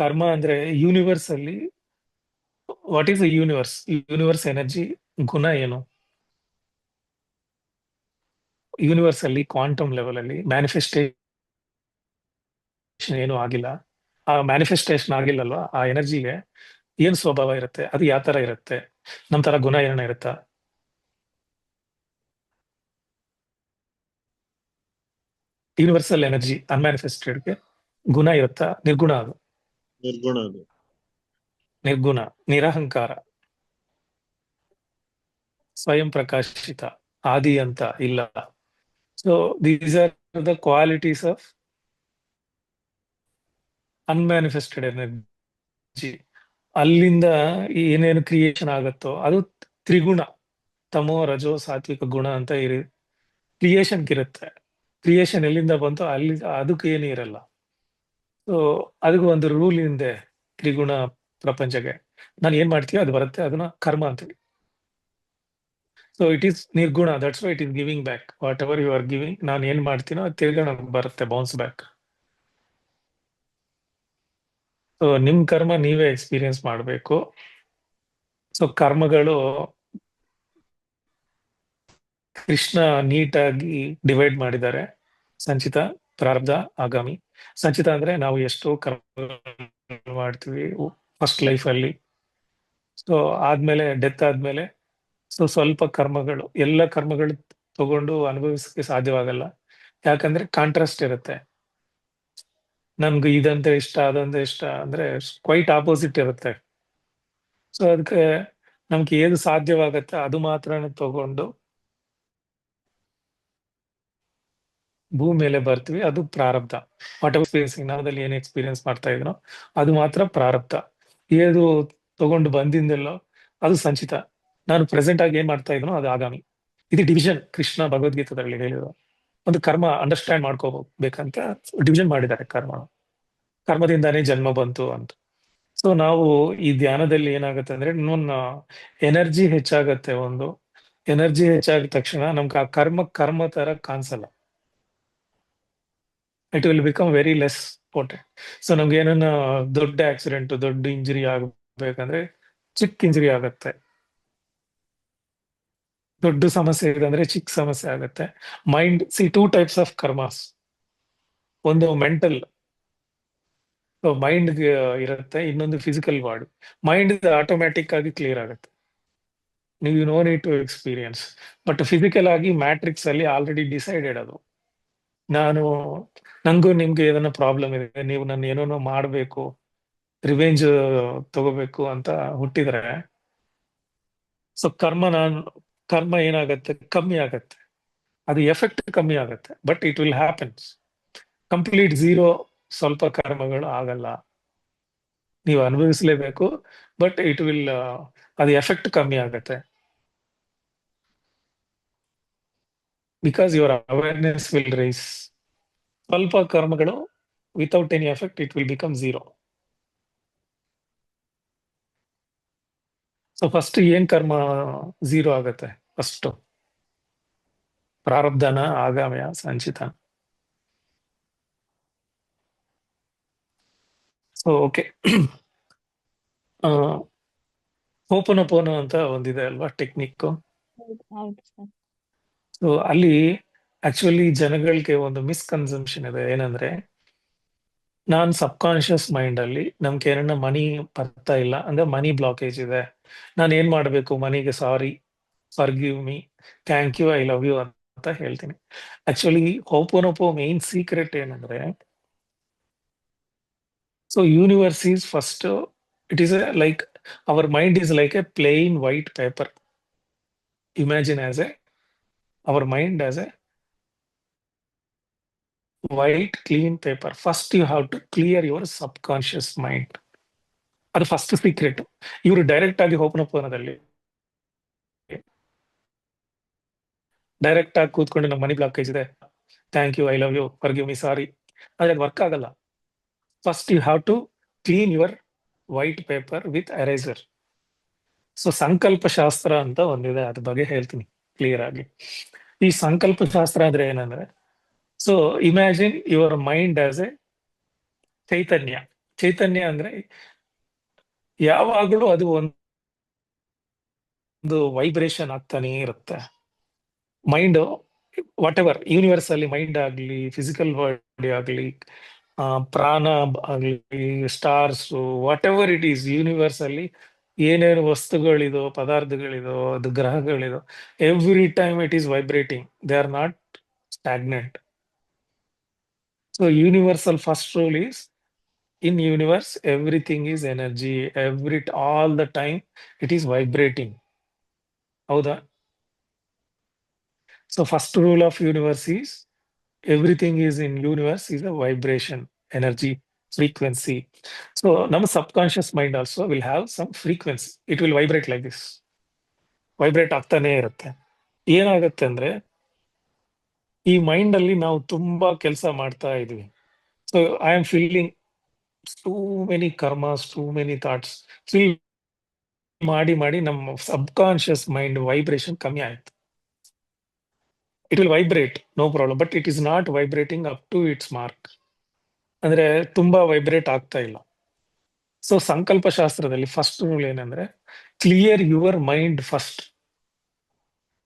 ಕರ್ಮ ಅಂದ್ರೆ ಯೂನಿವರ್ಸ್ ಅಲ್ಲಿ what is universe? Universe energy ಗುಣ ಏನು? ಯೂನಿವರ್ಸ್ ಅಲ್ಲಿ ಕ್ವಾಂಟಮ್ ಲೆವೆಲ್ ಅಲ್ಲಿ ಮ್ಯಾನಿಫೆಸ್ಟೇಷನ್ ಏನು ಆಗಿಲ್ಲ. ಆ ಮ್ಯಾನಿಫೆಸ್ಟೇಷನ್ ಆಗಿಲ್ಲಲ್ವಾ, ಆ ಎನರ್ಜಿಗೆ ಏನ್ ಸ್ವಭಾವ ಇರುತ್ತೆ, ಅದು ಯಾವ ತರ ಇರುತ್ತೆ, ನಮ್ ತರ ಗುಣ ಏನ ಇರುತ್ತಾ? ಯೂನಿವರ್ಸಲ್ ಎನರ್ಜಿ ಅನ್ಮ್ಯಾನಿಫೆಸ್ಟೆಡ್ಗೆ ಗುಣ ಇರುತ್ತಾ? ನಿರ್ಗುಣ ಅದು. ನಿರ್ಗುಣ ಅದು. ನಿರ್ಗುಣ, ನಿರಹಂಕಾರ, ಸ್ವಯಂ ಪ್ರಕಾಶಿತ, ಆದಿ ಅಂತ ಇಲ್ಲ. So these are the qualities of unmanifested energy. ಅಲ್ಲಿಂದ ಏನೇನು ಕ್ರಿಯೇಷನ್ ಆಗುತ್ತೋ ಅದು ತ್ರಿಗುಣ, ತಮೋ ರಜೋ ಸಾತ್ವಿಕ ಗುಣ ಅಂತ ಕ್ರಿಯೇಷನ್ ಇರುತ್ತೆ. ಕ್ರಿಯೇಷನ್ ಎಲ್ಲಿಂದ ಬಂತು ಅಲ್ಲಿ ಅದಕ್ಕೆ ಏನು ಇರಲ್ಲ. ಸೊ ಅದಕ್ಕೆ ಒಂದು ರೂಲ್ ಇದೆ ತ್ರಿಗುಣ ಪ್ರಪಂಚಕ್ಕೆ. ನಾನು ಏನ್ ಮಾಡ್ತೀವಿ ಅದು ಬರುತ್ತೆ, ಅದನ್ನ ಕರ್ಮ ಅಂತೀವಿ. So it is nirguna, that's why it is giving back whatever you are giving. ನಾನು ಏನ್ ಮಾಡ್ತೀನೋ ಅದು ತಿರ್ಗಾ ನನಗೆ ಬರುತ್ತೆ, ಬೌನ್ಸ್ ಬ್ಯಾಕ್. ಸೊ ನಿಮ್ ಕರ್ಮ ನೀವೇ ಎಕ್ಸ್ಪೀರಿಯನ್ಸ್ ಮಾಡಬೇಕು. ಸೊ ಕರ್ಮಗಳು ಕೃಷ್ಣ ನೀಟಾಗಿ ಡಿವೈಡ್ ಮಾಡಿದ್ದಾರೆ: ಸಂಚಿತ, ಪ್ರಾರಬ್ಧ, ಆಗಾಮಿ. ಸಂಚಿತ ಅಂದ್ರೆ ನಾವು ಎಷ್ಟೋ ಕರ್ಮ ಮಾಡ್ತೀವಿ ಫಸ್ಟ್ ಲೈಫ್ ಅಲ್ಲಿ. ಸೊ ಆದ್ಮೇಲೆ ಡೆತ್ ಆದ್ಮೇಲೆ ಸ್ವಲ್ಪ ಕರ್ಮಗಳು, ಎಲ್ಲ ಕರ್ಮಗಳು ತಗೊಂಡು ಅನುಭವಿಸಕ್ಕೆ ಸಾಧ್ಯವಾಗಲ್ಲ. ಯಾಕಂದ್ರೆ ಕಾಂಟ್ರಾಸ್ಟ್ ಇರುತ್ತೆ. ನಮ್ಗೆ ಇದಂದ್ರೆ ಇಷ್ಟ, ಅದಂದ್ರೆ ಇಷ್ಟ ಅಂದ್ರೆ ಕ್ವೈಟ್ ಆಪೋಸಿಟ್ ಇರುತ್ತೆ. ಸೊ ಅದಕ್ಕೆ ನಮ್ಗೆ ಏದು ಸಾಧ್ಯವಾಗತ್ತೆ ಅದು ಮಾತ್ರನೇ ತಗೊಂಡು ಭೂಮಿ ಮೇಲೆ ಬರ್ತೀವಿ, ಅದು ಪ್ರಾರಬ್ಧ. ವಾಟ್ ಎವರ್ ಎಕ್ಸ್ಪೀರಿಯನ್ಸಿಂಗ್ ನಾವದಲ್ಲಿ ಏನ್ ಎಕ್ಸ್ಪೀರಿಯನ್ಸ್ ಮಾಡ್ತಾ ಇದೀನೋ ಅದು ಮಾತ್ರ ಪ್ರಾರಬ್ಧ. ಏದು ತಗೊಂಡು ಬಂದಿಂದೆಲ್ಲೋ ಅದು ಸಂಚಿತ. ನಾನು ಪ್ರೆಸೆಂಟ್ ಆಗಿ ಏನ್ ಮಾಡ್ತಾ ಇದೀನೋ ಅದು ಆಗಾಮಿ. ಇದು ಡಿವಿಷನ್ ಕೃಷ್ಣ ಭಗವದ್ಗೀತಾದಲ್ಲಿ ಹೇಳಿರೋ ಒಂದು ಕರ್ಮ ಅಂಡರ್ಸ್ಟ್ಯಾಂಡ್ ಮಾಡ್ಕೋಬೇಕಂತ ಡಿವಿಷನ್ ಮಾಡಿದ್ದಾರೆ ಕರ್ಮ. ಕರ್ಮದಿಂದಾನೇ ಜನ್ಮ ಬಂತು ಅಂತ. ಸೊ ನಾವು ಈ ಧ್ಯಾನದಲ್ಲಿ ಏನಾಗುತ್ತೆ ಅಂದ್ರೆ ನನ್ನ ಎನರ್ಜಿ ಹೆಚ್ಚಾಗತ್ತೆ. ಒಂದು ಎನರ್ಜಿ ಹೆಚ್ಚಾದ ತಕ್ಷಣ ನಮ್ಗೆ ಆ ಕರ್ಮ ತರ ಕಾಣಿಸಲ್ಲ. It will become very less important. So ನಮ್ಗೆ ಏನನ್ನ ದೊಡ್ಡ ಆಕ್ಸಿಡೆಂಟ್, ದೊಡ್ಡ ಇಂಜುರಿ ಆಗ್ಬೇಕಂದ್ರೆ ಚಿಕ್ಕ ಇಂಜುರಿ ಆಗತ್ತೆ. ದೊಡ್ಡ ಸಮಸ್ಯೆ ಇದೆ ಅಂದ್ರೆ ಚಿಕ್ಕ ಸಮಸ್ಯೆ ಆಗತ್ತೆ. Mind two types of karmas. ಒಂದು ಮೆಂಟಲ್ ಮೈಂಡ್ ಇರುತ್ತೆ, ಇನ್ನೊಂದು ಫಿಸಿಕಲ್ ಬಾಡಿ. ಮೈಂಡ್ ಆಟೋಮ್ಯಾಟಿಕ್ ಆಗಿ ಕ್ಲಿಯರ್ ಆಗುತ್ತೆ, ನೀವು no need to experience. But physical ಆಗಿ ಮ್ಯಾಟ್ರಿಕ್ಸ್ ಅಲ್ಲಿ ಆಲ್ರೆಡಿ ಡಿಸೈಡೆಡ್ ಅದು. ನಾನು ನಂಗೂ ನಿಮ್ಗೆ ಏದನ್ನ ಪ್ರಾಬ್ಲಮ್ ಇದೆ, ನೀವು ನನ್ನ ಏನೋ ಮಾಡಬೇಕು, ರಿವೆಂಜ್ ತಗೋಬೇಕು ಅಂತ ಹುಟ್ಟಿದ್ರೆ, ಸೊ ಕರ್ಮ ಏನಾಗತ್ತೆ, ಕಮ್ಮಿ ಆಗತ್ತೆ. ಅದು ಎಫೆಕ್ಟ್ ಕಮ್ಮಿ ಆಗತ್ತೆ, but it will happens. Complete zero ಸ್ವಲ್ಪ ಕರ್ಮಗಳು ಆಗಲ್ಲ, ನೀವು ಅನುಭವಿಸ್ಲೇಬೇಕು. ಬಟ್ ಇಟ್ ವಿಲ್ ಅದು ಎಫೆಕ್ಟ್ ಕಮ್ಮಿ ಆಗತ್ತೆ. Because your awareness will rise. ಸ್ವಲ್ಪ ಕರ್ಮಗಳು without any effect it will become zero. So first ಏನ್ ಕರ್ಮ ಝೀರೋ ಆಗತ್ತೆ? ಫಸ್ಟ್ ಪ್ರಾರಬ್ಧನ, ಆಗಾಮಿಯ, ಸಂಚಿತ. So okay. ಓಪನೋಪೋನ ಅಂತ ಒಂದಿದೆ ಅಲ್ವಾ ಟೆಕ್ನಿಕ್. ಹೌದು ಹೌದು ಸರ್. ಸೊ ಅಲ್ಲಿ ಆಕ್ಚುಲಿ ಜನಗಳಿಗೆ ಒಂದು ಮಿಸ್ಕನ್ಸಂಪ್ಷನ್ ಇದೆ. ಏನಂದ್ರೆ ನಾನ್ ಸಬ್ ಕಾನ್ಶಿಯಸ್ ಮೈಂಡ್ ಅಲ್ಲಿ ನಮ್ಗೆ ಏನನ್ನ ಮನಿ ಬರ್ತಾ ಇಲ್ಲ ಅಂದ್ರೆ ಮನಿ ಬ್ಲಾಕೇಜ್ ಇದೆ, ನಾನು ಏನ್ ಮಾಡ್ಬೇಕು? ಮನಿಗೆ sorry, forgive me, thank you, I love you ಅಂತ ಹೇಳ್ತೀನಿ. ಆಕ್ಚುಲಿ ಹೋಪೋನೋಪೋ ಮೇನ್ ಸೀಕ್ರೆಟ್ ಏನಂದ್ರೆ, so universe is first, it is like our mind is like a plain white paper. Imagine as a our mind as a white clean paper. First you have to clear your subconscious mind. ಅದು first secret. ಇವರು direct ಆಗಿ ಹೋಪನೋಪೋನದಲ್ಲಿ direct ಆಗಿ ಕೂತ್ಕೊಂಡು ನಮ್ಮ money blockage ಇದೆ, thank you, I love you, forgive me, sorry, ಆದ್ರೆ ಅದು ವರ್ಕ್ ಆಗಲ್ಲ. First you have to clean your white paper with eraser. So ಸಂಕಲ್ಪ ಶಾಸ್ತ್ರ ಅಂತ ಒಂದಿದೆ, ಅದ್ರ ಬಗ್ಗೆ ಹೇಳ್ತೀನಿ ಕ್ಲಿಯರ್ ಆಗಿ. ಈ ಸಂಕಲ್ಪ ಶಾಸ್ತ್ರ ಅಂದ್ರೆ ಏನಂದ್ರೆ, so imagine your mind as a ಚೈತನ್ಯ. ಚೈತನ್ಯ ಅಂದ್ರೆ ಯಾವಾಗಲೂ ಅದು ಒಂದು ವೈಬ್ರೇಷನ್ ಆಗ್ತಾನೆ ಇರುತ್ತೆ. ಮೈಂಡ್ ವಾಟ್ ಎವರ್ ಯೂನಿವರ್ಸ್ ಅಲ್ಲಿ ಮೈಂಡ್ ಆಗ್ಲಿ, ಫಿಸಿಕಲ್ ಬಾಡಿ ಆಗ್ಲಿ, ಪ್ರಾಣ ಆಗ್ಲಿ, stars, whatever it is universe ಅಲ್ಲಿ ಏನೇನು ವಸ್ತುಗಳಿದೋ, ಪದಾರ್ಥಗಳಿದೋ, ಅದು ಗ್ರಹಗಳಿದೋ, every time it is vibrating. They are not stagnant. So universal first rule is, in universe everything is energy, all the time it is vibrating. ಹೌದಾ? So first rule of universe is everything is in universe is a vibration, energy, frequency. So ನಮ್ಮ subconscious mind also will have some frequency. It will vibrate like this. Vibrate ಆಗ್ತಾನೆ ಇರುತ್ತೆ. ಏನಾಗುತ್ತೆ ಅಂದ್ರೆ ಈ mind ಅಲ್ಲಿ ನಾವು ತುಂಬಾ ಕೆಲಸ ಮಾಡ್ತಾ ಇದೀವಿ. So I am feeling too many karmas, too many thoughts feel ಮಾಡಿ ಮಾಡಿ ನಮ್ಮ ಸಬ್ಕಾನ್ಶಿಯಸ್ ಮೈಂಡ್ ವೈಬ್ರೇಷನ್ ಕಮ್ಮಿ ಆಯ್ತು. It will vibrate, no problem, but it is not vibrating up to its mark. ಅಂದ್ರೆ ತುಂಬಾ ವೈಬ್ರೇಟ್ ಆಗ್ತಾ ಇಲ್ಲ. ಸೊ ಸಂಕಲ್ಪ ಶಾಸ್ತ್ರದಲ್ಲಿ ಫಸ್ಟ್ ರೂಲ್ ಏನಂದ್ರೆ, clear your mind first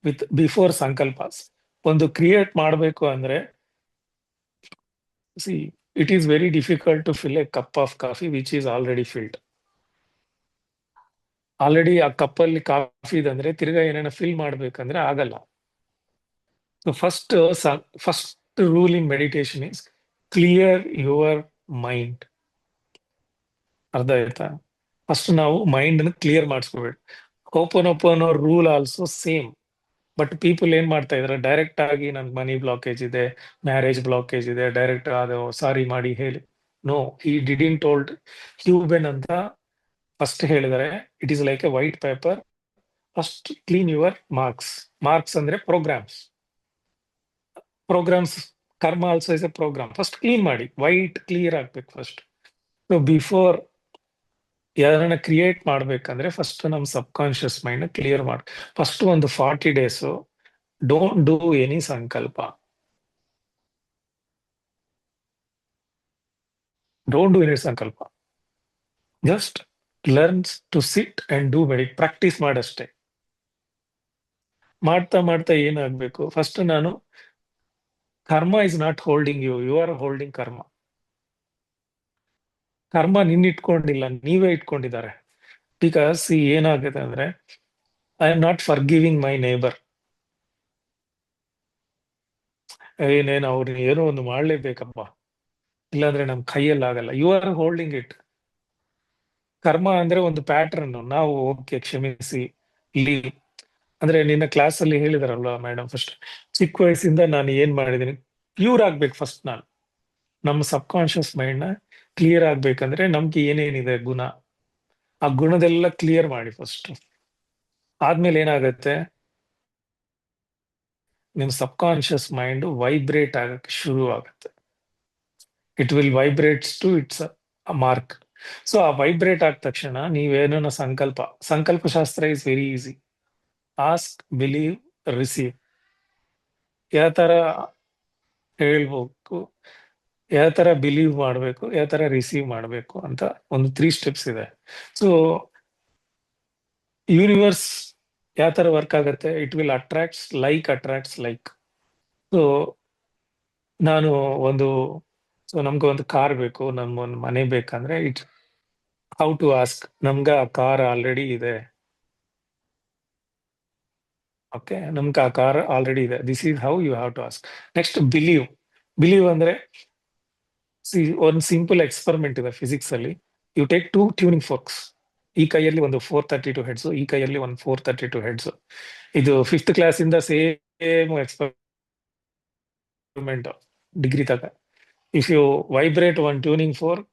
with before sankalpas. ಒಂದು ಕ್ರಿಯೇಟ್ ಮಾಡಬೇಕು ಅಂದ್ರೆ, see it is very difficult to fill a cup of coffee which is already filled. Already ಆ ಕಪ್ಪಲ್ಲಿ ಕಾಫಿ ಇದೆ ಅಂದ್ರೆ ತಿರ್ಗಾ ಏನೇನ ಫಿಲ್ ಮಾಡ್ಬೇಕಂದ್ರೆ ಆಗಲ್ಲ. So first rule in meditation is clear your mind. ಅರ್ಥ ಆಯ್ತಾ? ಫಸ್ಟ್ ನಾವು ಮೈಂಡ್ ಅನ್ನು ಕ್ಲಿಯರ್ ಮಾಡಿಸ್ಕೋಬೇಕು. Open rule also same. But people ಏನ್ ಮಾಡ್ತಾ ಇದಾರೆ, ಡೈರೆಕ್ಟ್ ಆಗಿ ನನ್ ಮನಿ ಬ್ಲಾಕೇಜ್ ಇದೆ, ಮ್ಯಾರೇಜ್ ಬ್ಲಾಕೇಜ್ ಇದೆ, ಡೈರೆಕ್ಟ್ ಅದು ಸಾರಿ ಮಾಡಿ ಹೇಳಿ. No, he didn't told. ಹ್ಯೂಬೆನ್ ಅಂತ ಫಸ್ಟ್ ಹೇಳಿದರೆ, it is like a white paper. First clean your marks ಅಂದ್ರೆ programs. Karma also is a program. First clean ಮಾಡಿ, ವೈಟ್ ಕ್ಲಿಯರ್ ಆಗ್ಬೇಕು ಫಸ್ಟ್. ಸೊ ಬಿಫೋರ್ ಯಾರನ್ನ ಕ್ರಿಯೇಟ್ ಮಾಡ್ಬೇಕಂದ್ರೆ ಫಸ್ಟ್ ನಮ್ ಸಬ್ ಕಾನ್ಶಿಯಸ್ ಮೈಂಡ್ ಕ್ಲಿಯರ್ ಮಾಡಿ. ಫಸ್ಟ್ ಒಂದು 40 days don't do any sankalpa. Don't do any sankalpa. Just learns to sit and do practice ಮಾಡಷ್ಟೇ. ಮಾಡ್ತಾ ಮಾಡ್ತಾ ಏನಾಗ್ಬೇಕು, ಫಸ್ಟ್ ನಾನು karma is not holding you, you are holding karma. Karma ಇಟ್ಕೊಂಡಿಲ್ಲ, ನೀವೇ ಇಟ್ಕೊಂಡಿದ್ದಾರೆ. ಬಿಕಾಸ್ ಏನಾಗುತ್ತೆ ಅಂದ್ರೆ, I am not forgiving my neighbour. ಏನೇನು ಅವ್ರನ್ನ ಏನೋ ಒಂದು ಮಾಡ್ಲೇಬೇಕಪ್ಪ, ಇಲ್ಲಾಂದ್ರೆ ನಮ್ ಕೈಯಲ್ಲಿ ಆಗಲ್ಲ. You are holding it. ಕರ್ಮ ಅಂದ್ರೆ ಒಂದು ಪ್ಯಾಟರ್ನ್. ನಾವು ಓಕೆ ಕ್ಷಮಿಸಿ ಲೀವ್. ಅಂದ್ರೆ ನಿನ್ನ ಕ್ಲಾಸ್ ಅಲ್ಲಿ ಹೇಳಿದಾರಲ್ವಾ ಮೇಡಮ್, ಫಸ್ಟ್ ಚಿಕ್ಕ ವಯಸ್ಸಿಂದ ನಾನು ಏನ್ ಮಾಡಿದೀನಿ ಪ್ಯೂರ್ ಆಗ್ಬೇಕು. ಫಸ್ಟ್ ನಾನು ನಮ್ಮ ಸಬ್ ಕಾನ್ಶಿಯಸ್ ಮೈಂಡ್ ನ ಕ್ಲಿಯರ್ ಆಗ್ಬೇಕಂದ್ರೆ ನಮ್ಗೆ ಏನೇನಿದೆ ಗುಣ, ಆ ಗುಣದೆಲ್ಲ ಕ್ಲಿಯರ್ ಮಾಡಿ ಫಸ್ಟ್. ಆದ್ಮೇಲೆ ಏನಾಗುತ್ತೆ, ನಿಮ್ ಸಬ್ ಕಾನ್ಶಿಯಸ್ ಮೈಂಡ್ ವೈಬ್ರೇಟ್ ಆಗಕ್ಕೆ ಶುರು ಆಗುತ್ತೆ. It will vibrates to its mark. So ಆ ವೈಬ್ರೇಟ್ ಆದ ತಕ್ಷಣ ನೀವೇನೋ ಸಂಕಲ್ಪ ಶಾಸ್ತ್ರ is very easy. Ask, believe, receive. ಯಾವ ತರ ಹೇಳ್ಬೇಕು, ಯಾವ ತರ ಬಿಲೀವ್ ಮಾಡಬೇಕು, ಯಾವ ತರ ರಿಸೀವ್ ಮಾಡಬೇಕು ಅಂತ ಒಂದು 3 steps ಇದೆ. ಸೊ ಯೂನಿವರ್ಸ್ ಯಾವ ತರ ವರ್ಕ್ ಆಗುತ್ತೆ, it will attracts like. So ನಾನು ಒಂದು ನಮ್ಗೆ ಒಂದು ಕಾರ್ ಬೇಕು, ನಮ್ಗೊಂದು ಮನೆ ಬೇಕಂದ್ರೆ ಇಟ್ ಹೌ ಟು ಆಸ್ಕ್. ನಮ್ಗೆ ಆ ಕಾರ್ ಆಲ್ರೆಡಿ ಇದೆ. ಓಕೆ, ನಮ್ಗೆ ಆ ಕಾರ್ ಆಲ್ರೆಡಿ ಇದೆ. This is how you have to ask. Next believe ಅಂದ್ರೆ, ಒಂದು ಸಿಂಪಲ್ ಎಕ್ಸ್ಪೆರಿಮೆಂಟ್ ಇದೆ ಫಿಸಿಕ್ಸ್ ಅಲ್ಲಿ. You take 2 tuning forks. ಈ ಕೈಯಲ್ಲಿ ಒಂದು 432 ಹೆಡ್ಸ್, ಈ ಕೈಯಲ್ಲಿ ಒಂದು 432 ಹೆಡ್ಸ್. ಇದು 5th ಕ್ಲಾಸ್ ಇಂದ ಸೇಮ್ ಎಕ್ಸ್ಪೆರಿಮೆಂಟ್ ಡಿಗ್ರಿ ತಗ. If you vibrate one tuning fork,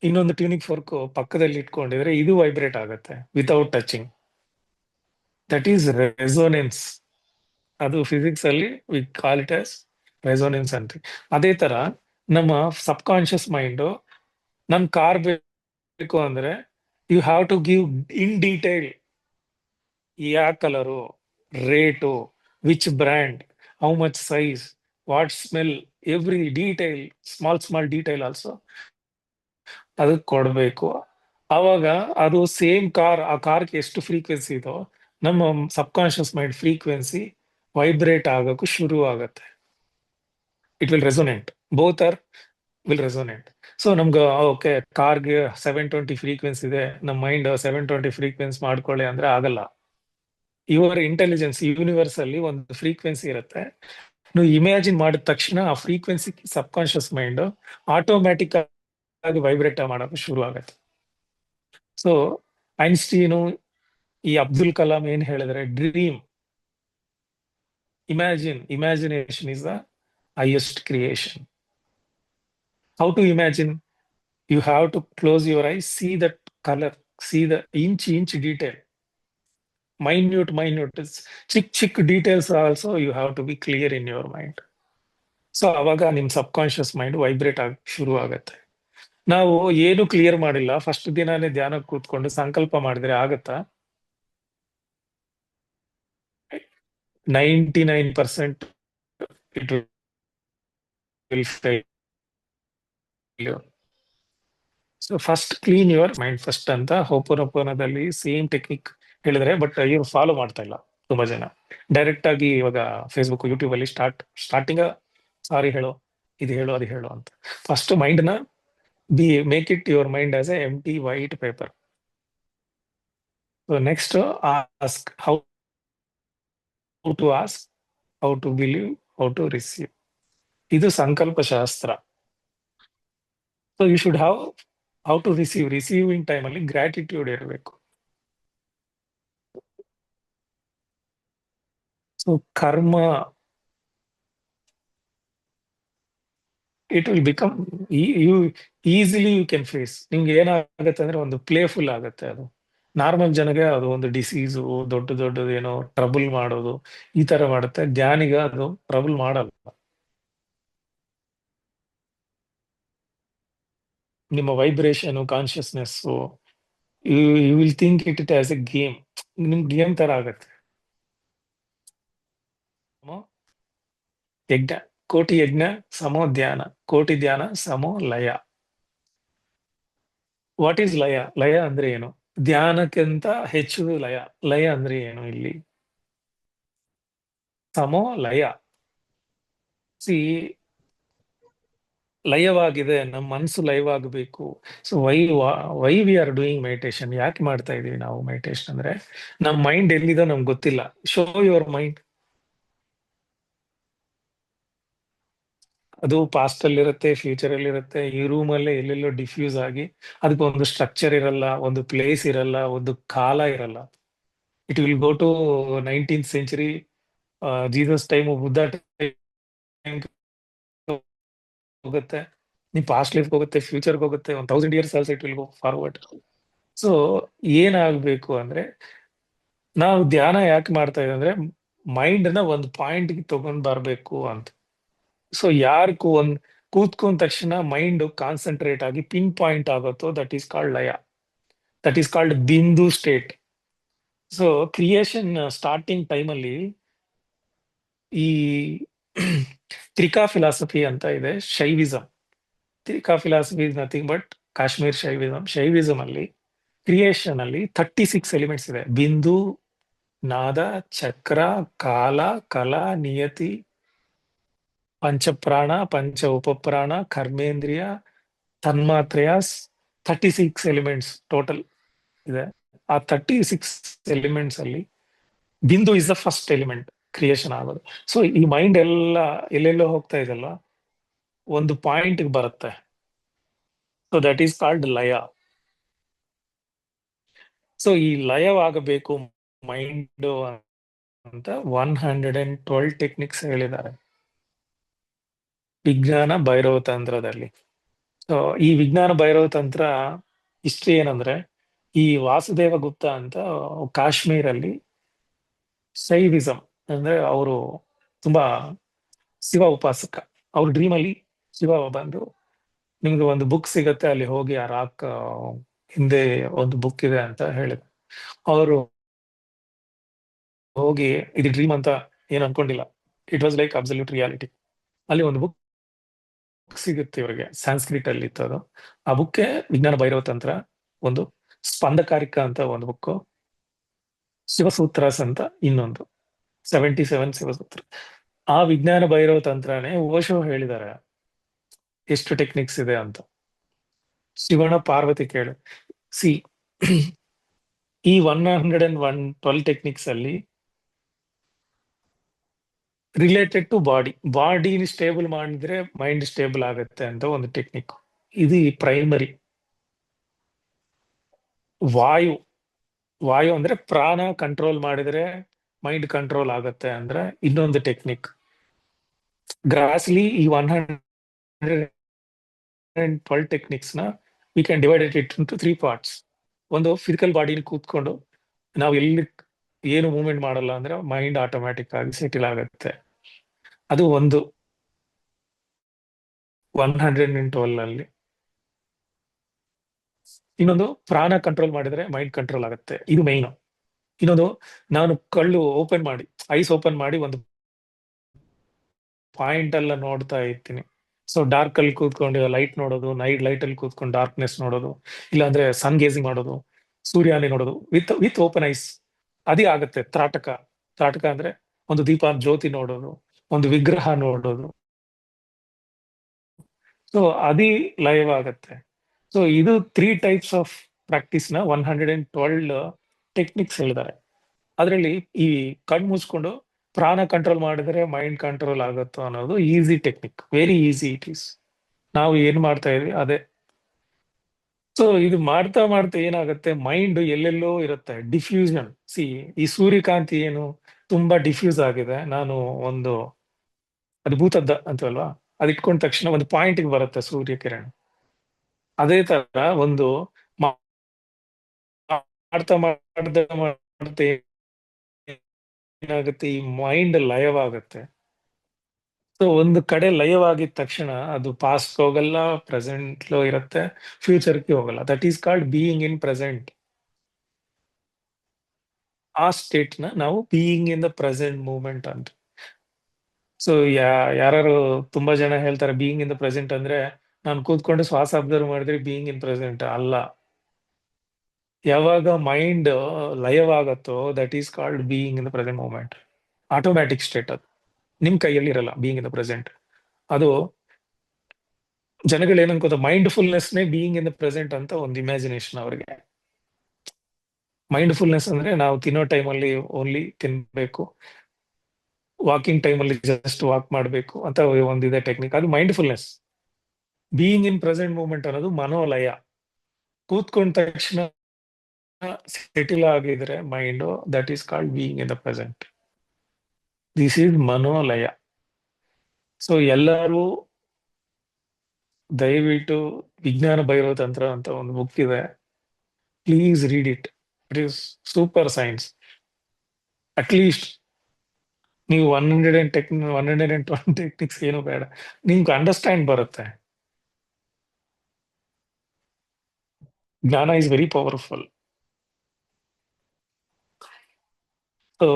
ಇನ್ನೊಂದು ಟ್ಯೂನಿಂಗ್ ಫೋರ್ಕ್ ಪಕ್ಕದಲ್ಲಿ ಇಟ್ಕೊಂಡಿದ್ರೆ ಇದು ವೈಬ್ರೇಟ್ ಆಗುತ್ತೆ without touching. That is resonance. ಅದು ಫಿಸಿಕ್ಸ್ ಅಲ್ಲಿ we call it as resonance ಅಂತ. ಅದೇ ತರ ನಮ್ಮ ಸಬ್ ಕಾನ್ಶಿಯಸ್ ಮೈಂಡ್, ನನ್ ಕಾರ್ ಬೇಕು ಅಂದ್ರೆ you have to give in detail ಯಾವ colour, rate, which brand, how much size, what smell, every detail, small detail also ಅದಕ್ಕೆ ಕೊಡ್ಬೇಕು. ಅವಾಗ ಅದು ಸೇಮ್ ಆ ಕಾರ್ಗೆ ಎಷ್ಟು ಫ್ರೀಕ್ವೆನ್ಸಿ ಇದೋ ನಮ್ಮ subconscious mind frequency vibrate ಆಗೋಕ್ಕೂ ಶುರು ಆಗತ್ತೆ. It will resonate, both are will resonate. So ನಮ್ಗೆ ಓಕೆ ಕಾರ್ಗೆ 720 ಫ್ರೀಕ್ವೆನ್ಸಿ ಇದೆ, ನಮ್ಮ ಮೈಂಡ್ 720 ಫ್ರೀಕ್ವೆನ್ಸಿ ಮಾಡ್ಕೊಳ್ಳಿ ಅಂದ್ರೆ ಆಗಲ್ಲ. ಯುವರ್ ಇಂಟೆಲಿಜೆನ್ಸ್ ಯೂನಿವರ್ಸ್ ಅಲ್ಲಿ ಒಂದು ಫ್ರೀಕ್ವೆನ್ಸಿ ಇರುತ್ತೆ. ನೀವು ಇಮ್ಯಾಜಿನ್ ಮಾಡಿದ ತಕ್ಷಣ ಆ ಫ್ರೀಕ್ವೆನ್ಸಿ ಸಬ್ ಕಾನ್ಶಿಯಸ್ ಮೈಂಡ್ ಆಟೋಮ್ಯಾಟಿಕ್ ಆಗಿ ವೈಬ್ರೇಟ್ ಮಾಡೋಕೆ ಶುರು ಆಗತ್ತೆ. ಸೊ ಐನ್ಸ್ಟೀನು, ಈ ಅಬ್ದುಲ್ ಕಲಾಂ ಏನ್ ಹೇಳಿದ್ರೆ, dream, imagination is the highest creation. How to imagine? You have to close your eyes, see that colour, see the inch detail, minute ಚಿಕ್ಕ details also you have to be clear in your mind. So ಅವಾಗ ನಿಮ್ ಸಬ್ conscious mind vibrate ಆಗ ಶುರು ಆಗತ್ತೆ. ನಾವು ಏನು clear ಮಾಡಿಲ್ಲ, first ದಿನಾನೇ ಧ್ಯಾನ ಕೂತ್ಕೊಂಡು ಸಂಕಲ್ಪ ಮಾಡಿದ್ರೆ ಆಗತ್ತಾ? 99% it will fail. So first clean your mind first ಅಂತ ಹೋಪೋನೋಪೋನದಲ್ಲಿ ಸೇಮ್ ಟೆಕ್ನಿಕ್ ಹೇಳಿದ್ರೆ, ಬಟ್ ಇವ್ರು ಫಾಲೋ ಮಾಡ್ತಾ ಇಲ್ಲ ತುಂಬಾ ಜನ. ಡೈರೆಕ್ಟ್ ಆಗಿ ಇವಾಗ ಫೇಸ್ಬುಕ್, ಯೂಟ್ಯೂಬ್ ಅಲ್ಲಿ ಸ್ಟಾರ್ಟಿಂಗ್ ಸಾರಿ ಹೇಳೋ, ಇದು ಹೇಳು ಅದು ಹೇಳು ಅಂತ. ಫಸ್ಟ್ ಮೈಂಡ್ ನ make it your mind as a empty white paper. So next ask, how to ask, how to believe, how to receive. ಇದು ಸಂಕಲ್ಪ ಶಾಸ್ತ್ರ. So you should have how to receiving time ಅಲ್ಲಿ gratitude ಇರಬೇಕು. So karma, it will become you easily you can face. ನಿಮ್ಗೆ ಏನಾಗತ್ತೆ ಅಂದ್ರೆ ಒಂದು playful ಆಗತ್ತೆ. ಅದು ನಾರ್ಮಲ್ ಜನಗೆ ಅದು ಒಂದು ಡಿಸೀಸು, ದೊಡ್ಡದು ಏನೋ ಟ್ರಬಲ್ ಮಾಡೋದು ಈ ತರ ಮಾಡುತ್ತೆ. ಜ್ಞಾನಿಗ ಅದು ಟ್ರಬಲ್ ಮಾಡಲ್ಲ. ನಿಮ್ಮ vibration consciousness, you will think it as a game. ನಿಮ್ ಗೇಮ್ ತರ ಆಗತ್ತೆ. ಯಜ್ಞ, ಕೋಟಿ ಯಜ್ಞ ಸಮೋ ಧ್ಯಾನ, ಕೋಟಿ ಧ್ಯಾನ ಸಮೋ ಲಯ. ವಾಟ್ ಈಸ್ ಲಯ? ಲಯ ಅಂದ್ರೆ ಏನು? ಧ್ಯಾನಕ್ಕಿಂತ ಹೆಚ್ಚು ಲಯ. ಲಯ ಅಂದ್ರೆ ಏನು? ಇಲ್ಲಿ ಸಮೋ ಲಯ. ಸಿ, ಲಯವಾಗಿದೆ, ನಮ್ಮ ಮನಸ್ಸು ಲಯವಾಗಬೇಕು. So why we are doing meditation? ಯಾಕೆ ಮಾಡ್ತಾ ಇದೀವಿ ನಾವು ಮೆಡಿಟೇಷನ್ ಅಂದ್ರೆ, ನಮ್ಮ ಮೈಂಡ್ ಎಲ್ಲಿದೋ ನಮ್ಗೆ ಗೊತ್ತಿಲ್ಲ. Show your mind. ಅದು ಪಾಸ್ಟ್ ಅಲ್ಲಿ ಇರುತ್ತೆ, ಫ್ಯೂಚರ್ ಅಲ್ಲಿ ಇರುತ್ತೆ. ಈ ರೂಮ್ ಅಲ್ಲೇ ಎಲ್ಲೆಲ್ಲೋ ಡಿಫ್ಯೂಸ್ ಆಗಿ, ಅದಕ್ಕೆ ಒಂದು ಸ್ಟ್ರಕ್ಚರ್ ಇರಲ್ಲ, ಒಂದು ಪ್ಲೇಸ್ ಇರಲ್ಲ, ಒಂದು ಕಾಲ ಇರಲ್ಲ. It will go to 19th century, Jesus time, Buddha time ಹೋಗುತ್ತೆ, ನೀವು ಪಾಸ್ಟ್ ಲೈಫ್ ಹೋಗುತ್ತೆ, ಫ್ಯೂಚರ್ಗೆ ಹೋಗುತ್ತೆ, 1000 years also it will go forward. So ಏನಾಗ್ಬೇಕು ಅಂದ್ರೆ, ನಾವು ಧ್ಯಾನ ಯಾಕೆ ಮಾಡ್ತಾ ಇದ್ದೀವಿ ಅಂದ್ರೆ, ಮೈಂಡ್ ನ ಒಂದು ಪಾಯಿಂಟ್ಗೆ ತಗೊಂಡ್ ಬರ್ಬೇಕು ಅಂತ. ಸೊ ಯಾರು ಕೂತ್ಕೊಂಡ ತಕ್ಷಣ ಮೈಂಡ್ ಕಾನ್ಸಂಟ್ರೇಟ್ ಆಗಿ ಪಿನ್ ಪಾಯಿಂಟ್ ಆಗುತ್ತೋ, that is called laya, that is called bindu state. So creation starting time ಅಲ್ಲಿ ಈ ತ್ರಿಕಾ ಫಿಲಾಸಫಿ ಅಂತ ಇದೆ, Shaivism. Trika philosophy is nothing but Kashmir Shaivism ಅಲ್ಲಿ ಕ್ರಿಯೇಷನ್ ಅಲ್ಲಿ 36 ಎಲಿಮೆಂಟ್ಸ್ ಇದೆ. ಬಿಂದು, ನಾದ, ಚಕ್ರ, ಕಾಲ, ಕಲಾ, ನಿಯತಿ, ಪಂಚಪ್ರಾಣ, ಪಂಚ ಉಪಪ್ರಾಣ, ಕರ್ಮೇಂದ್ರಿಯ, ತನ್ಮಾತ್ರೆಯ, 36 ಎಲಿಮೆಂಟ್ಸ್ ಟೋಟಲ್ ಇದೆ. ಆ 36 ಎಲಿಮೆಂಟ್ಸ್ ಅಲ್ಲಿ ಬಿಂದು is the first element creation ಆಗೋದು. ಸೊ ಈ ಮೈಂಡ್ ಎಲ್ಲ ಎಲ್ಲೆಲ್ಲೋ ಹೋಗ್ತಾ ಇದೆಲ್ಲ, ಒಂದು ಪಾಯಿಂಟ್ ಬರುತ್ತೆ. ಸೊ ದಟ್ ಈಸ್ ಕಾಲ್ಡ್ ಲಯ. ಸೊ ಈ ಲಯವಾಗಬೇಕು ಮೈಂಡ್ ಅಂತ 112 ಟೆಕ್ನಿಕ್ಸ್ ಹೇಳಿದ್ದಾರೆ ವಿಜ್ಞಾನ ಭೈರವ ತಂತ್ರದಲ್ಲಿ. ಸೊ ಈ ವಿಜ್ಞಾನ ಭೈರವ ತಂತ್ರ ಹಿಸ್ಟ್ರಿ ಏನಂದ್ರೆ, ಈ ವಾಸುದೇವ ಗುಪ್ತ ಅಂತ ಕಾಶ್ಮೀರಲ್ಲಿ ಶೈವಿಸಮ್ ಅಂದ್ರೆ ಅವರು ತುಂಬಾ ಶಿವ ಉಪಾಸಕ. ಅವ್ರ ಡ್ರೀಮ್ ಅಲ್ಲಿ ಶಿವ ಬಂದು, ನಿಮ್ಗೆ ಒಂದು ಬುಕ್ ಸಿಗತ್ತೆ, ಅಲ್ಲಿ ಹೋಗಿ ಆ ರಾಕ್ ಹಿಂದೆ ಒಂದು ಬುಕ್ ಇದೆ ಅಂತ ಹೇಳಿದ್ರು. ಅವರು ಹೋಗಿ ಇದು ಡ್ರೀಮ್ ಅಂತ ಏನು ಅನ್ಕೊಂಡಿಲ್ಲ, it was like absolute reality. ಅಲ್ಲಿ ಒಂದು ಬುಕ್ ಸಿಗುತ್ತೆ ಇವ್ರಿಗೆ, ಸಂಸ್ಕೃತ್ ಅಲ್ಲಿ ಇತ್ತು ಅದು. ಆ ಬುಕ್ಕೆ ವಿಜ್ಞಾನ ಭೈರವ ತಂತ್ರ, ಒಂದು ಸ್ಪಂದಕಾರಿಕ ಅಂತ ಒಂದು ಬುಕ್ಕು, ಶಿವಸೂತ್ರಾಸ್ ಅಂತ ಇನ್ನೊಂದು, 77 ಶಿವಸೂತ್ರ. ಆ ವಿಜ್ಞಾನ ಭೈರವ ತಂತ್ರನೇ ಓಶೋ ಹೇಳಿದ್ದಾರೆ ಎಷ್ಟು ಟೆಕ್ನಿಕ್ಸ್ ಇದೆ ಅಂತ. ಶಿವಣ ಪಾರ್ವತಿ ಕೇಳು. ಸಿ ಈ 112 ಟೆಕ್ನಿಕ್ಸ್ ಅಲ್ಲಿ ರಿಲೇಟೆಡ್ ಟು ಬಾಡಿ ಸ್ಟೇಬಲ್ ಮಾಡಿದ್ರೆ ಮೈಂಡ್ ಸ್ಟೇಬಲ್ ಆಗುತ್ತೆ ಅಂತ ಒಂದು ಟೆಕ್ನಿಕ್. ಇದು ಪ್ರೈಮರಿ. ವಾಯು ವಾಯು ಅಂದ್ರೆ ಪ್ರಾಣ ಕಂಟ್ರೋಲ್ ಮಾಡಿದ್ರೆ ಮೈಂಡ್ ಕಂಟ್ರೋಲ್ ಆಗುತ್ತೆ ಅಂದ್ರೆ ಇನ್ನೊಂದು ಟೆಕ್ನಿಕ್. ಗ್ರಾಸ್ಲಿ ಈ 112 ಟೆಕ್ನಿಕ್ಸ್ ನ we can divide it into 3 parts. ಒಂದು ಫಿಸಿಕಲ್ ಬಾಡಿನ ಕೂತ್ಕೊಂಡು ನಾವು ಎಲ್ಲಿ ಏನು ಮೂವ್ಮೆಂಟ್ ಮಾಡಲ್ಲ ಅಂದ್ರೆ ಮೈಂಡ್ ಆಟೋಮ್ಯಾಟಿಕ್ ಆಗಿ ಸೆಟಲ್ ಆಗುತ್ತೆ. ಅದು ಒಂದು 112 ಅಲ್ಲಿ. ಇನ್ನೊಂದು ಪ್ರಾಣ ಕಂಟ್ರೋಲ್ ಮಾಡಿದ್ರೆ ಮೈಂಡ್ ಕಂಟ್ರೋಲ್ ಆಗುತ್ತೆ, ಇದು ಮೈನ್. ಇನ್ನೊಂದು, ನಾನು ಕళ్ళు ಓಪನ್ ಮಾಡಿ, ಐಸ್ ಓಪನ್ ಮಾಡಿ ಒಂದು ಪಾಯಿಂಟ್ ಎಲ್ಲ ನೋಡ್ತಾ ಇರ್ತೀನಿ. ಸೊ ಡಾರ್ಕ್ ಅಲ್ಲಿ ಕೂತ್ಕೊಂಡು ಲೈಟ್ ನೋಡೋದು, ಲೈಟ್ ಅಲ್ಲಿ ಕೂತ್ಕೊಂಡು ಡಾರ್ಕ್ನೆಸ್ ನೋಡೋದು, ಇಲ್ಲಾಂದ್ರೆ ಸನ್ ಗೇಸಿಂಗ್ ಮಾಡೋದು, ಸೂರ್ಯನೇ ನೋಡೋದು ವಿತ್ ಓಪನ್ ಐಸ್, ಅದೇ ಆಗತ್ತೆ ತ್ರಾಟಕ. ತ್ರಾಟಕ ಅಂದ್ರೆ ಒಂದು ದೀಪ ಜ್ಯೋತಿ ನೋಡೋದು, ಒಂದು ವಿಗ್ರಹ ನೋಡೋದು. ಸೊ ಅದೇ ಲೈವ್ ಆಗತ್ತೆ. ಸೊ ಇದು 3 ಟೈಪ್ಸ್ ಆಫ್ ಪ್ರಾಕ್ಟೀಸ್ ನ 112 ಟೆಕ್ನಿಕ್ಸ್ ಹೇಳಿದ್ದಾರೆ. ಅದರಲ್ಲಿ ಈ ಕಣ್ ಮುಚ್ಕೊಂಡು ಪ್ರಾಣ ಕಂಟ್ರೋಲ್ ಮಾಡಿದ್ರೆ ಮೈಂಡ್ ಕಂಟ್ರೋಲ್ ಆಗುತ್ತೋ ಅನ್ನೋದು easy technique, very easy it is. ನಾವು ಏನ್ ಮಾಡ್ತಾ ಇದ್ವಿ ಅದೇ. ಸೊ ಇದು ಮಾಡ್ತಾ ಮಾಡ್ತಾ ಏನಾಗುತ್ತೆ, ಮೈಂಡ್ ಎಲ್ಲೆಲ್ಲೋ ಇರುತ್ತೆ, ಡಿಫ್ಯೂಷನ್. ಈ ಸೂರ್ಯಕಾಂತಿ ಏನು ತುಂಬಾ ಡಿಫ್ಯೂಸ್ ಆಗಿದೆ, ನಾನು ಒಂದು ಅದು ಭೂತದ್ದ ಅಂತಲ್ವಾ, ಅದು ಇಟ್ಕೊಂಡ ತಕ್ಷಣ ಒಂದು ಪಾಯಿಂಟ್ ಬರುತ್ತೆ ಸೂರ್ಯಕಿರಣ. ಅದೇ ತರ ಒಂದು ಮಾಡ್ತಾ ಮಾಡ್ತಾ ಮಾಡ್ತಾ ಏನಾಗುತ್ತೆ, ಈ ಮೈಂಡ್ ಲಯವಾಗುತ್ತೆ. ಸೊ ಒಂದು ಕಡೆ ಲಯವಾಗಿದ ತಕ್ಷಣ ಅದು ಪಾಸ್ಟ್ ಹೋಗಲ್ಲ, ಪ್ರೆಸೆಂಟ್ ಲೋ ಇರುತ್ತೆ, ಫ್ಯೂಚರ್ಗೆ ಹೋಗಲ್ಲ. That is called being in present. ಆ ಸ್ಟೇಟ್ ನ ನಾವು being in the present moment ಅಂತ. ಸೊ ಯಾರು ತುಂಬಾ ಜನ ಹೇಳ್ತಾರೆ ಬೀಯಿಂಗ್ ಇನ್ ದ ಪ್ರೆಸೆಂಟ್ ಅಂದ್ರೆ ನಾನು ಕೂತ್ಕೊಂಡು ಶ್ವಾಸ ಅಬ್ಸರ್ವ್ ಮಾಡಿದ್ರೆ ಬೀಯಿಂಗ್ ಇನ್ ಪ್ರೆಸೆಂಟ್ ಅಲ್ಲ. ಯಾವಾಗ ಮೈಂಡ್ ಲಯವಾಗತ್ತೋ that is called being in the present moment. Automatic state ಅದು, ನಿಮ್ ಕೈಯಲ್ಲಿ ಇರಲ್ಲ ಬೀಯಿಂಗ್ ಇನ್ ದ ಪ್ರೆಸೆಂಟ್. ಅದು ಜನಗಳು ಏನನ್ಕೋತ ಮೈಂಡ್ಫುಲ್ನೆಸ್ನೇ ಬೀಯಿಂಗ್ ಇನ್ ದ ಪ್ರೆಸೆಂಟ್ ಅಂತ ಒಂದು ಇಮ್ಯಾಜಿನೇಷನ್ ಅವ್ರಿಗೆ. ಮೈಂಡ್ಫುಲ್ನೆಸ್ ಅಂದ್ರೆ ನಾವು ತಿನ್ನೋ ಟೈಮಲ್ಲಿ ಓನ್ಲಿ ತಿನ್ಬೇಕು, ವಾಕಿಂಗ್ ಟೈಮಲ್ಲಿ ಜಸ್ಟ್ ವಾಕ್ ಮಾಡಬೇಕು ಅಂತ ಒಂದಿದೆ ಟೆಕ್ನಿಕ್, ಅದು mindfulness. Being in present moment ಅನ್ನೋದು ಮನೋಲಯ. ಕೂತ್ಕೊಂಡ ತಕ್ಷಣ ಸೆಟಿಲ್ ಆಗಿದ್ರೆ mind, that is called being in the present. This is manolaya. So ಎಲ್ಲರೂ ದಯವಿಟ್ಟು ವಿಜ್ಞಾನ ಭೈರವ ತಂತ್ರ ಅಂತ ಒಂದು ಬುಕ್ ಇದೆ, please read it. It is super science. At least ನೀವು 112 ಟೆಕ್ನಿಕ್ಸ್ ಏನು ಬೇಡ, ನಿಮ್ಗೆ ಅಂಡರ್ಸ್ಟ್ಯಾಂಡ್ ಬರುತ್ತೆ. ಜ್ಞಾನ ಇಸ್ ವೆರಿ ಪವರ್ಫುಲ್. ಸೊ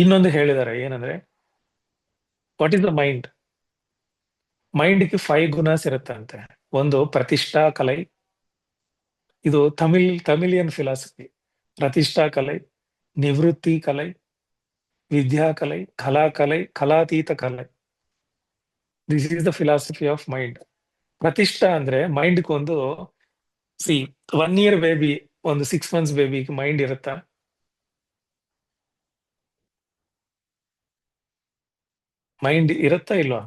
ಇನ್ನೊಂದು ಹೇಳಿದ್ದಾರೆ ಏನಂದ್ರೆ, ವಾಟ್ ಇಸ್ ದ ಮೈಂಡ್? ಮೈಂಡ್ಗೆ 5 ಗುಣಸ್ ಇರುತ್ತೆ ಅಂತೆ. ಒಂದು ಪ್ರತಿಷ್ಠಾ ಕಲೈ, ಇದು ತಮಿಲಿಯನ್ ಫಿಲಾಸಫಿ. ಪ್ರತಿಷ್ಠಾ ಕಲೈ, ನಿವೃತ್ತಿ ಕಲೈ, ವಿದ್ಯಾ ಕಲೈ, ಕಲಾತೀತ ಕಲೈ. This is the philosophy of mind. ಪ್ರತಿಷ್ಠಾ ಅಂದ್ರೆ ಮೈಂಡ್ಗೆ ಒಂದು, 1 ಇಯರ್ ಬೇಬಿ, ಒಂದು 6 months ಬೇಬಿಗೆ ಮೈಂಡ್ ಇರುತ್ತಾ? ಮೈಂಡ್ ಇರುತ್ತಾ ಇಲ್ವಾ?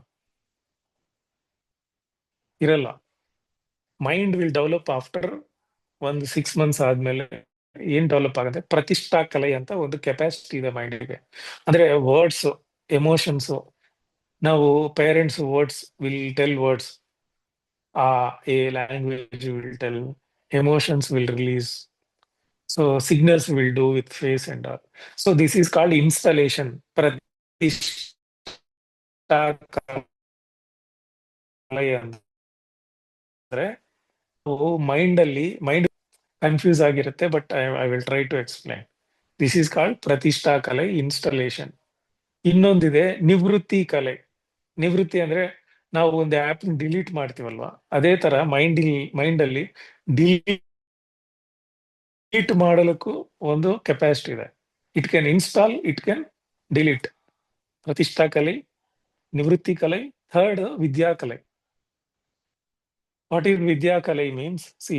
ಇರಲ್ಲ. ಮೈಂಡ್ ವಿಲ್ ಡೆವಲಪ್ ಆಫ್ಟರ್ ಒಂದು 6 months ಆದ್ಮೇಲೆ. ಏನ್ ಡೆವಲಪ್ ಆಗುತ್ತೆ, ಪ್ರತಿಷ್ಠಾ ಕಲೆ ಅಂತ ಒಂದು ಕೆಪಾಸಿಟಿ ಇದೆ ಮೈಂಡ್ಗೆ. ಅಂದ್ರೆ ವರ್ಡ್ಸ್, ಎಮೋಷನ್ಸ್, ನಾವು parents words will tell words, a language will tell, emotions will release, so signals will do with face and all. So this is called installation. Pratishtha kalai ಅಂದ್ರೆ mind confuse ಆಗಿರುತ್ತೆ, but I will try to explain. This is called Pratishtha kala, installation. ಇನ್ನೊಂದಿದೆ ನಿವೃತ್ತಿ ಕಲೆ. ನಿವೃತ್ತಿ ಅಂದ್ರೆ ನಾವು ಒಂದು app delete ಮಾಡ್ತೀವಲ್ವಾ, ಅದೇ ತರ ಮೈಂಡ್ ಅಲ್ಲಿ ಡಿಲೀಟ್ ಮಾಡಲಿಕ್ಕೂ ಒಂದು ಕೆಪಾಸಿಟಿ ಇದೆ. It can install, it can delete. ಪ್ರತಿಷ್ಠಾ ಕಲೆ, ನಿವೃತ್ತಿ ಕಲೆ. ಥರ್ಡ್, ವಿದ್ಯಾ ಕಲೆ. ವಾಟ್ ಈಸ್ ವಿದ್ಯಾ ಕಲೆ ಮೀನ್ಸ್? ಸಿ,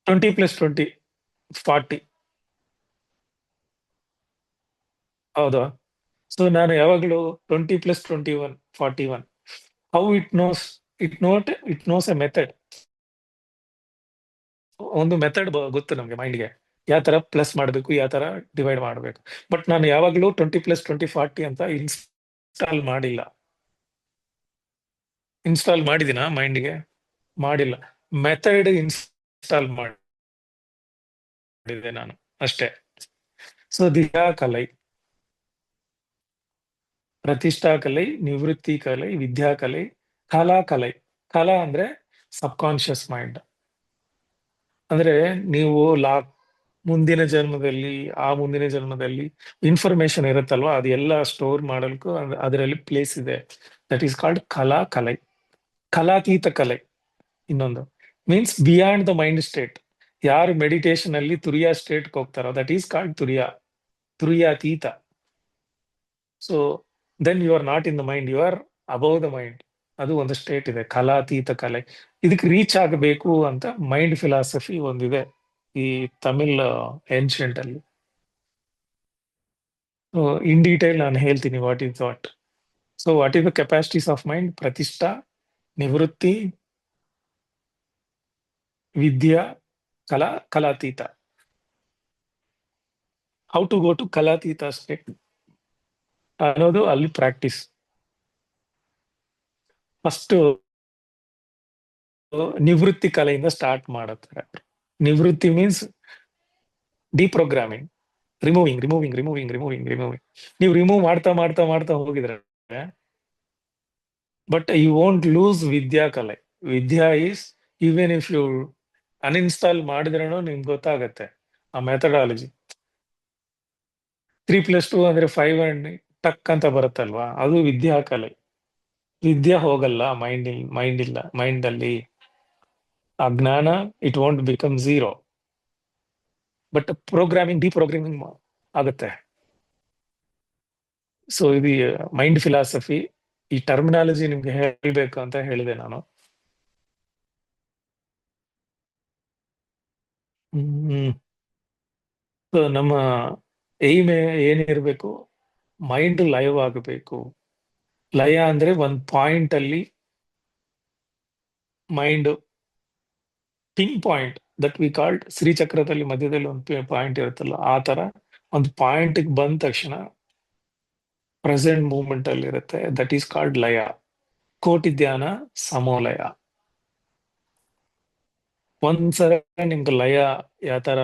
20 + 20 40. ಹೌದಾ? ಸೊ ನಾನು ಯಾವಾಗಲೂ 20 + 21 41. How it knows? It knows a method. ಒಂದು ಮೆಥಡ್ ಗೊತ್ತು ನಮ್ಗೆ ಮೈಂಡ್ಗೆ, ಯಾವ ತರ ಪ್ಲಸ್ ಮಾಡಬೇಕು, ಯಾವ ತರ ಡಿವೈಡ್ ಮಾಡಬೇಕು. ಬಟ್ ನಾನು ಯಾವಾಗಲೂ 20 + 20 40 ಅಂತ ಇನ್ಸ್ಟಾಲ್ ಮಾಡಿಲ್ಲ. ಇನ್ಸ್ಟಾಲ್ ಮಾಡಿದಿನಾ ಮೈಂಡ್ಗೆ? ಮಾಡಿಲ್ಲ. ಮೆಥಡ್ ಇನ್ಸ್ಟಾಲ್ ಮಾಡಿದೆ ನಾನು ಅಷ್ಟೇ. ಸೊ ದಿಯಾ ಕಲೈ, ಪ್ರತಿಷ್ಠಾ ಕಲೆ, ನಿವೃತ್ತಿ ಕಲೆ, ವಿದ್ಯಾ ಕಲೆ, ಕಲಾ ಕಲೆ. ಕಲಾ ಅಂದ್ರೆ ಸಬ್ಕಾನ್ಶಿಯಸ್ ಮೈಂಡ್. ಅಂದ್ರೆ ನೀವು ಮುಂದಿನ ಜನ್ಮದಲ್ಲಿ, ಆ ಮುಂದಿನ ಜನ್ಮದಲ್ಲಿ ಇನ್ಫಾರ್ಮೇಶನ್ ಇರುತ್ತಲ್ವಾ, ಅದೆಲ್ಲ ಸ್ಟೋರ್ ಮಾಡಲಿಕ್ಕೂ ಅದರಲ್ಲಿ ಪ್ಲೇಸ್ ಇದೆ. ದಟ್ ಈಸ್ ಕಾಲ್ಡ್ ಕಲಾ ಕಲೆ. ಕಲಾತೀತ ಕಲೆ ಇನ್ನೊಂದು means beyond the mind state. ಯಾರು ಮೆಡಿಟೇಷನ್ ಅಲ್ಲಿ ತುರಿಯಾ ಸ್ಟೇಟ್ಗೆ ಹೋಗ್ತಾರೋ that is called Turiyatita. So then you are not in the mind, you are above the mind. ಅದು ಒಂದು ಸ್ಟೇಟ್ ಇದೆ, ಕಲಾತೀತ ಕಲೆ. ಇದಕ್ಕೆ ರೀಚ್ ಆಗಬೇಕು ಅಂತ ಮೈಂಡ್ ಫಿಲಾಸಫಿ ಒಂದಿದೆ ಈ ತಮಿಳ್ ಏನ್ಷಿಯಂಟ್ ಅಲ್ಲಿ. ಇನ್ ಡೀಟೇಲ್ ನಾನು ಹೇಳ್ತೀನಿ what is what. So what is the capacities of mind? ಪ್ರತಿಷ್ಠಾ, ನಿವೃತ್ತಿ, ವಿದ್ಯಾ, ಕಲಾತೀತ. How to go to Kalatita state ಅನ್ನೋದು ಅಲ್ಲಿ ಪ್ರಾಕ್ಟೀಸ್. ಫಸ್ಟ್ ನಿವೃತ್ತಿ ಕಲೆಯಿಂದ ಸ್ಟಾರ್ಟ್ ಮಾಡುತ್ತಾರೆ. Nivritti means deprogramming, removing. ನೀವು ರಿಮೂವ್ ಮಾಡ್ತಾ ಮಾಡ್ತಾ ಮಾಡ್ತಾ ಹೋಗಿದ್ರೆ but you won't lose Vidya kala. Vidya is, even if you uninstall ಮಾಡಿದ್ರೂ ನಿಮ್ಗೆ ಗೊತ್ತಾಗತ್ತೆ ಆ ಮೆಥಡಾಲಜಿ. 3 + 2 ಅಂದ್ರೆ 5 ಅಂಡ್ ಟಕ್ ಅಂತ ಬರುತ್ತಲ್ವಾ, ಅದು ವಿದ್ಯಾ ಕಲೆ. ವಿದ್ಯಾ ಹೋಗಲ್ಲ ಮೈಂಡ್ ಅಲ್ಲಿ. ಆ ಜ್ಞಾನ it won't become zero, but deprogramming ಆಗುತ್ತೆ. ಸೊ ಇದು ಮೈಂಡ್ ಫಿಲಾಸಫಿ. ಈ ಟರ್ಮಿನಾಲಜಿ ನಿಮ್ಗೆ ಹೇಳ್ಬೇಕು ಅಂತ ಹೇಳಿದೆ ನಾನು. ಸೊ ನಮ್ಮ ಏಮ್ ಏನಿರ್ಬೇಕು? ಮೈಂಡ್ ಲೈವ್ ಆಗಬೇಕು. ಲಯ ಅಂದ್ರೆ ಒಂದ್ ಪಾಯಿಂಟ್ ಅಲ್ಲಿ mind pin point, that we called ಶ್ರೀಚಕ್ರದಲ್ಲಿ ಮಧ್ಯದಲ್ಲಿ ಒಂದು ಪಾಯಿಂಟ್ ಇರುತ್ತಲ್ಲ, ಆ ತರ ಒಂದು ಪಾಯಿಂಟ್ ಬಂದ ತಕ್ಷಣ ಪ್ರೆಸೆಂಟ್ ಮೂಮೆಂಟ್ ಅಲ್ಲಿ ಇರುತ್ತೆ. ದಟ್ ಈಸ್ ಕಾಲ್ಡ್ ಲಯ. ಕೋಟಿ ಧ್ಯಾನ ಸಮೋಲಯ. ಒಂದ್ಸಲ ನಿಮ್ಗೆ ಲಯ ಯಾವ ತರ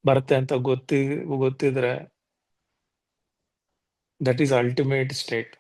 ಬರುತ್ತೆ ಅಂತ ಗೊತ್ತಿದ್ರೆ ದಟ್ ಈಸ್ ಅಲ್ಟಿಮೇಟ್ ಸ್ಟೇಟ್.